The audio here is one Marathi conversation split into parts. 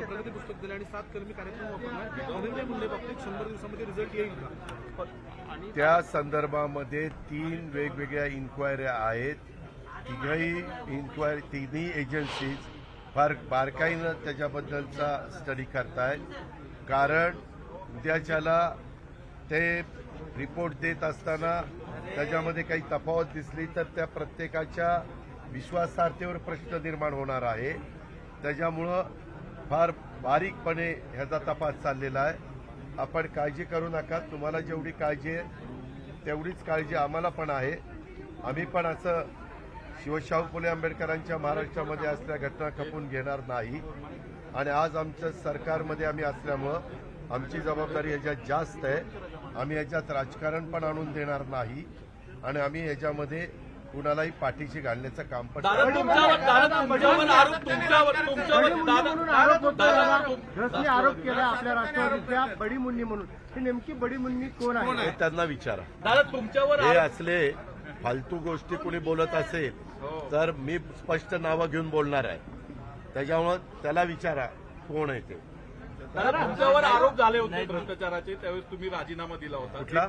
प्रगती पुस्तक दिलं आणि 7 कर्मी कार्यक्रम वापरला. धनंजय मुंडे बाबतीत 100 दिवसामध्ये रिझल्ट येईल का? त्या संदर्भामध्ये 3 वेगवेगळ्या इन्क्वायऱ्या आहेत. तिन्ही एजन्सीज फार बारकाईनं त्याच्याबद्दलचा स्टडी करतायत. कारण उद्याच्याला ते रिपोर्ट देत असताना त्याच्यामध्ये काही तफावत दिसली तर त्या प्रत्येकाच्या विश्वासार्हतेवर प्रश्न निर्माण होणार आहे. त्याच्यामुळं फार बारीकपणे ह्याचा तपास चाललेला आहे. आपण काळजी करू नका. तुम्हाला जेवढी काळजी आहे तेवढीच काळजी आम्हाला पण आहे. आम्ही पण असं शिवशाहू फुले आंबेडकरांच्या महाराष्ट्रामध्ये असल्या घटना खपून घेणार नाही. आणि आज आमच्या सरकारमध्ये आम्ही असल्यामुळं आमची जबाबदारी ह्याच्यात जास्त आहे. आम्ही ह्याच्यात राजकारण पण आणून देणार नाही आणि आम्ही ह्याच्यामध्ये कुणालाही पाठीशी घालण्याचं काम पण आरोप केला आपल्या राष्ट्रवादीच्या बडी मुन्नी म्हणून. ही नेमकी बडी मुन्नी कोण आहे त्यांना विचारा. दादा तुमच्यावर हे असले फालतू गोष्टी कुणी बोलत असेल तर मी स्पष्ट नावं घेऊन बोलणार आहे. त्याच्यामुळे त्याला विचारा कोण आहे ते. दादा तुमच्यावर आरोप झाले होते भ्रष्टाचाराचे, त्यावेळेस तुम्ही राजीनामा दिला होता. कुठला?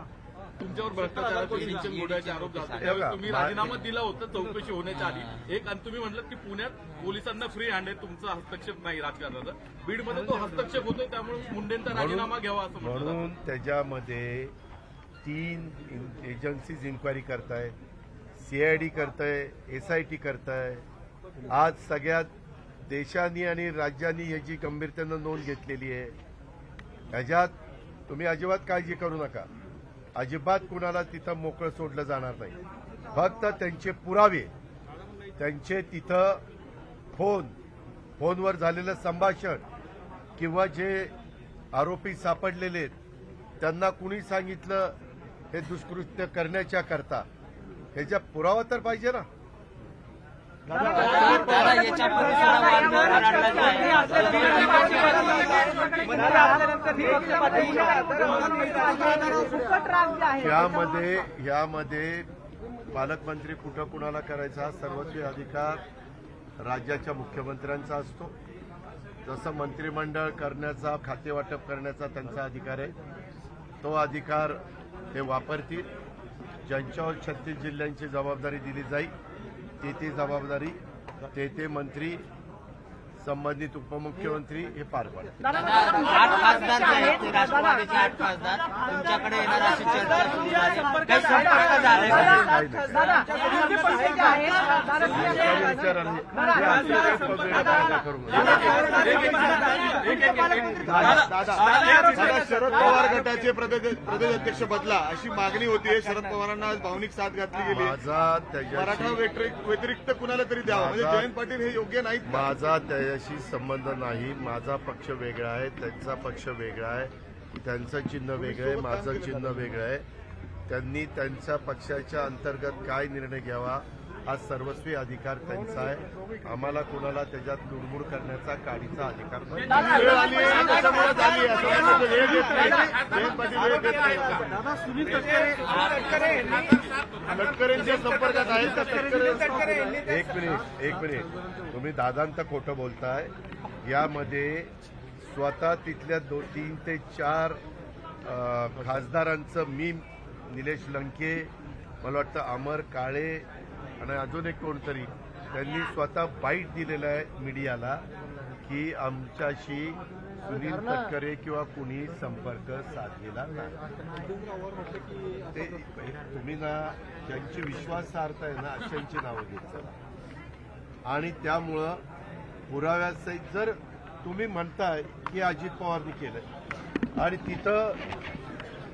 तुमच्यावर भ्रष्टाचाराचे सिंचन घोटाळ्याचे आरोप झाले त्यावेळेस तुम्ही राजीनामा दिला होता चौकशी होण्याच्या आधी. एक आणि तुम्ही म्हटलं की पुण्यात पोलिसांना फ्री हँड आहे, तुमचा हस्तक्षेप नाही राजकारणाचा. बीडमध्ये तो हस्तक्षेप होतोय, त्यामुळे मुंडेंचा राजीनामा घ्यावा असं म्हणून त्याच्यामध्ये 3 एजन्सीज इन्क्वायरी करताय, CID करताय, SIT करताय. आज सगळ्यात देशांनी आणि राज्यांनी याची गंभीरतेनं नोंद घेतलेली आहे. ह्याच्यात तुम्ही अजिबात काळजी करू नका. अजिबात कुणाला तिथं मोकळं सोडलं जाणार नाही. फक्त त्यांचे पुरावे, त्यांचे तिथं फोनवर झालेलं संभाषण किंवा जे आरोपी सापडलेले आहेत त्यांना कुणी सांगितलं हे दुष्कृत्य करण्याच्या करता, ह्याचा पुरावा तर पाहिजे ना. यामध्ये पालकमंत्री कुठं कुणाला करायचा सर्वस्वी अधिकार राज्याच्या मुख्यमंत्र्यांचा असतो. जसं मंत्रिमंडळ करण्याचा, खातेवाटप करण्याचा त्यांचा अधिकार आहे, तो अधिकार ते वापरतील. ज्यांच्यावर 36 जिल्ह्यांची जबाबदारी दिली जाईल ती जबाबदारी ते मंत्री, संबंधित उपमुख्यमंत्री हे पार पाडतील. 8 खासदार जे आहेत ते राष्ट्रवादीचे 8 खासदार तुमच्याकडे येणार अशी चर्चा सुरू झाली. काही संपर्क झाले शरद पवार गटाचे प्रदेशाध्यक्ष बदला अशी मागणी होती. शरद पवारांना आज भावनिक साथ घातली गेली. मराठा व्यतिरिक्त कुणाला तरी द्यावा, म्हणजे जयंत पाटील हे योग्य नाहीत. माझा त्याच्याशी संबंध नाही. माझा पक्ष वेगळा आहे, त्यांचा पक्ष वेगळा आहे. त्यांचं चिन्ह वेगळं आहे, माझं चिन्ह वेगळं आहे. त्यांनी त्यांच्या पक्षाच्या अंतर्गत काय निर्णय घ्यावा हा सर्वस्वी अधिकार त्यांचा आहे. आम्हाला कुणाला त्याच्यात लुडबुड करण्याचा काडीचा अधिकार नाही. तटकरेंच्या संपर्कात आहेत. एक मिनिट तुम्ही दादांत खोटं बोलताय. यामध्ये स्वतः तिथल्या 3 ते 4 खासदारांचं, मी, निलेश लंके, मला वाटतं अमर काळे आणि अजून एक कोणतरी, त्यांनी स्वतः बाईट दिलेला आहे मीडियाला की आमच्याशी सुनील तटकरे किंवा कुणी संपर्क साधलेला नाही. ते तुम्ही ना ज्यांची विश्वासार्हता आहे ना अशांची नावं घेत चला. आणि त्यामुळं पुराव्यासहित जर तुम्ही म्हणताय की अजित पवारनी केलंय आणि तिथं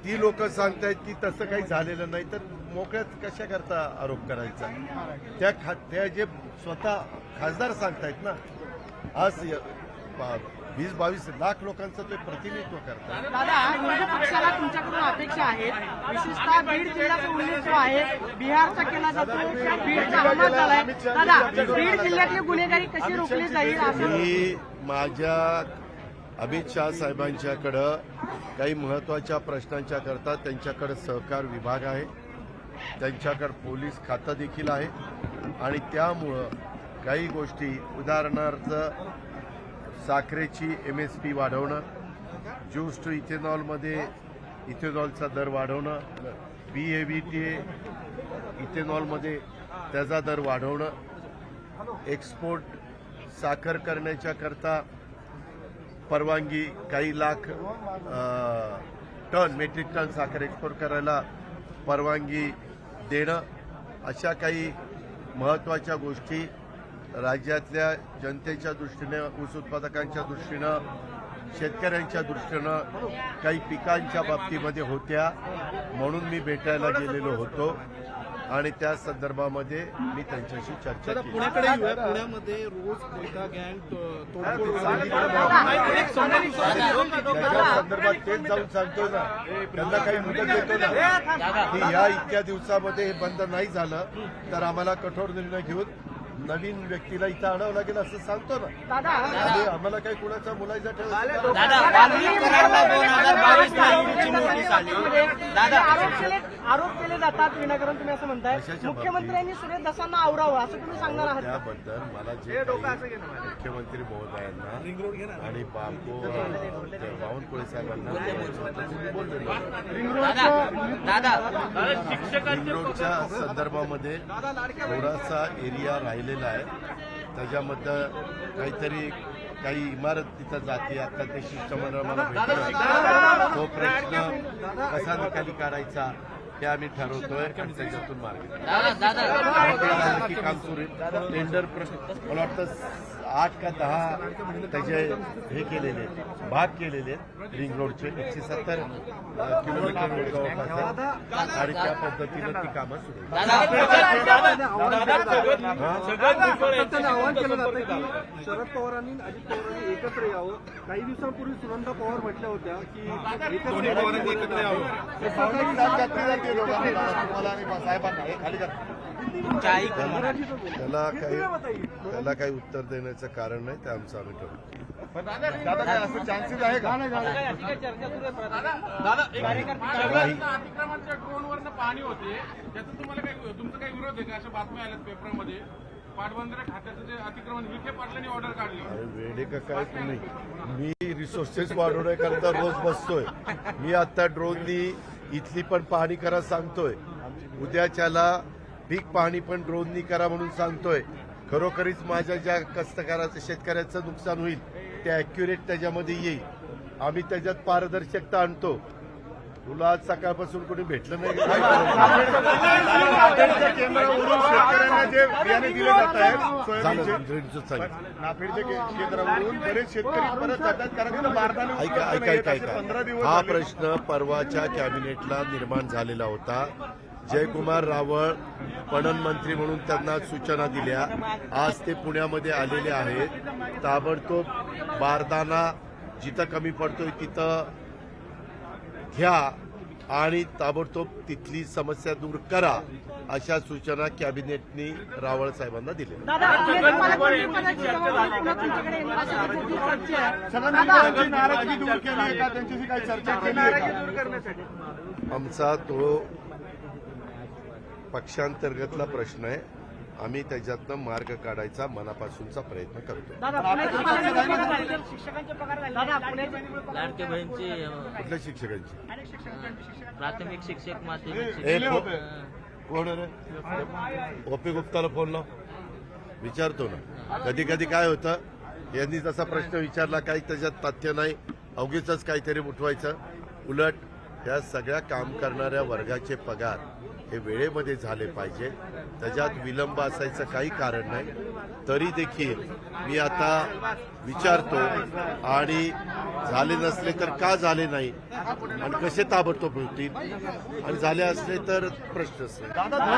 ती लोक सांगतायत की तसं काही झालेलं नाही, तर मोकळ्यात कशा करता आरोप करायचा. त्या जे स्वतः खासदार सांगतायत ना, आज 20-22 लाख लोकांचं ते प्रतिनिधित्व करतात. दादा, विरोधी पक्षाला तुमच्याकडून अपेक्षा आहेत, विशेषतः बीड जिल्ह्याचा उल्लेख जो आहे बिहारचा केला जातो, बीडचा हमला झालाय. दादा, बीड जिल्ह्यातली गुन्हेगारी कशी रोखली जाईल असं मी माझ्या अमित शाह साहेबांच्याकडं काही महत्वाच्या प्रश्नांच्या करता त्यांच्याकडे सहकार विभाग आहे, त्यांच्याकडे पोलीस खातं देखील आहे आणि त्यामुळं काही गोष्टी उदाहरणार्थ साखरेची MSP वाढवणं, ज्यूस टू इथेनॉलमध्ये इथेनॉलचा दर वाढवणं, BAVTA इथेनॉलमध्ये त्याचा दर वाढवणं, एक्सपोर्ट साखर करण्याच्या करता परवानगी काही लाख मेट्रिक टन साखर एक्सपोर्ट करायला परवानगी देणं, अशा काही महत्त्वाच्या गोष्टी राज्यातल्या जनतेच्या दृष्टीने, ऊस उत्पादकांच्या दृष्टीनं, शेतकऱ्यांच्या दृष्टीनं, काही पिकांच्या बाबतीमध्ये होत्या. म्हणून मी भेटायला गेलेलो होतो आणि त्या संदर्भामध्ये मी त्यांच्याशी चर्चा केली. पुण्याकडे येऊया. पुण्यामध्ये रोज कोयता गँग तोडफोड त्याच्या संदर्भात तेच जाऊन सांगतो ना, त्यांना काही मुदत देतो ना की या इतक्या दिवसामध्ये हे बंद नाही झालं तर आम्हाला कठोर निर्णय घेऊन नवीन व्यक्तीला इथं आणावं लागेल असं सांगतो ना. आणि आम्हाला काही कुणाचा मुलायचा ठेवायचा दादा वाल्मिक कराडला 2022 तारखेची नोटीस आली. दादा आरोप केले जातात विनाकारण, तुम्ही असं म्हणताय. कशाच्या मुख्यमंत्र्यांनी सुरेश दसांना आवरावं असं तुम्ही सांगणार आहात. त्याबद्दल मला जे काही मुख्यमंत्री महोदयांना आणि बावनकुळे साहेबांना दादा रिंग रोडच्या संदर्भामध्ये थोडासा एरिया राहिलेला आहे, त्याच्यामध्ये काहीतरी काही इमारत तिथं जाते. आता ते शिष्टमंडळ मला भेटलं, तो प्रश्न कसा निकाली काढायचा हे आम्ही ठरवतोय आणि त्याच्यातून मार्ग दादा की काम सुरू आहे. टेंडर मला वाटतं 8 का 10 त्याचे हे केलेले आहेत, भाग केलेले आहेत रिंग रोडचे. 170 किलोमीटर रोड जवळपास आहे आणि त्या पद्धतीनं ती कामं सुरू आहेत. सातत्याने आवाहन केलं जातं की शरद पवारांनी अजित पवारांनी एकत्र यावं. काही दिवसांपूर्वी सुनंदा पवार म्हटल्या होत्या की एकत्र यावं. भावनिक साथ घातली जाते दोघांना, तुम्हाला आणि साहेबांना. हे खाली करा. तुमच्या आई त्याला काही उत्तर देण्याचं कारण नाही, ते आमचं आम्ही ठरवतो. दादा काय असं चान्सेस आहे का? दादा अतिक्रमणच्या ड्रोनवरनं पाणी होते, त्याचं तुमचा काही विरोध आहे का? अशा बातम्या आल्यात पेपरमध्ये. पाटबंधारे खात्याचं जे अतिक्रमण विखे पाटलांनी ऑर्डर काढली. अरे वेडे का काय तुम्ही? मी रिसोर्सेस वाढवण्याकरता रोज बसतोय. मी आता ड्रोननी इथली पण पाहणी करा सांगतोय, उद्याच्याला पीक पाहणी पण ड्रोननी करा म्हणून सांगतोय. खरोखरीच माझ्या ज्या कष्टकऱ्याचं शेतकऱ्याचं नुकसान होईल ते अॅक्युरेट त्याच्यामध्ये येईल. आम्ही त्याच्यात पारदर्शकता आणतो. तुला आज सकाळपासून कोणी भेटलं नाही काय नाफेडच्या केंद्रावरून शेतकऱ्यांना जे बियाणे दिले जात आहेत सोयाबीनचे, नाफेडच्या केंद्रावरून बरेच शेतकरी परत जातात कारण तिथं बारदाने ऐका 15 दिवस हा झाले. प्रश्न परवाच्या कॅबिनेटला निर्माण झालेला होता. जयकुमार रावळ पणन मंत्री म्हणून त्यांना सूचना दिल्या. आज ते पुण्यामध्ये आलेले आहेत. ताबडतोब बारदाना जिथं कमी पडतोय तिथं घ्या आणि ताबडतोब तिथली समस्या दूर करा, अशा सूचना कॅबिनेटनी रावळ साहेबांना दिल्या. सगळ्यांची नाराजी दूर केली आहे का? त्यांच्याशी काही चर्चा केली आहे का? आमचा तो पक्षांतर्गतला प्रश्न आहे. आम्ही त्याच्यातनं मार्ग काढायचा मनापासूनचा प्रयत्न करतो. लाडके बहीणची कुठल्या शिक्षकांची? प्राथमिक शिक्षक माध्यमिक हे शिक्षक कोण रे? ओपी गुप्ताला फोन लाव, विचारतो ना. कधी कधी काय होतं, यांनी जसा प्रश्न विचारला काही त्याच्यात तथ्य नाही, अवघीच काहीतरी उठवायचं. उलट या सगळ्या काम करणाऱ्या वर्गाचे पगार हे वेळेमध्ये झाले पाहिजे, त्याच्यात विलंब असायचं काही कारण नाही. तरी देखील मी आता विचारतो आणि झाले नसले तर का झाले नाही आणि कसे ताबडतोब होतील आणि झाले असले तर प्रश्नच नाही.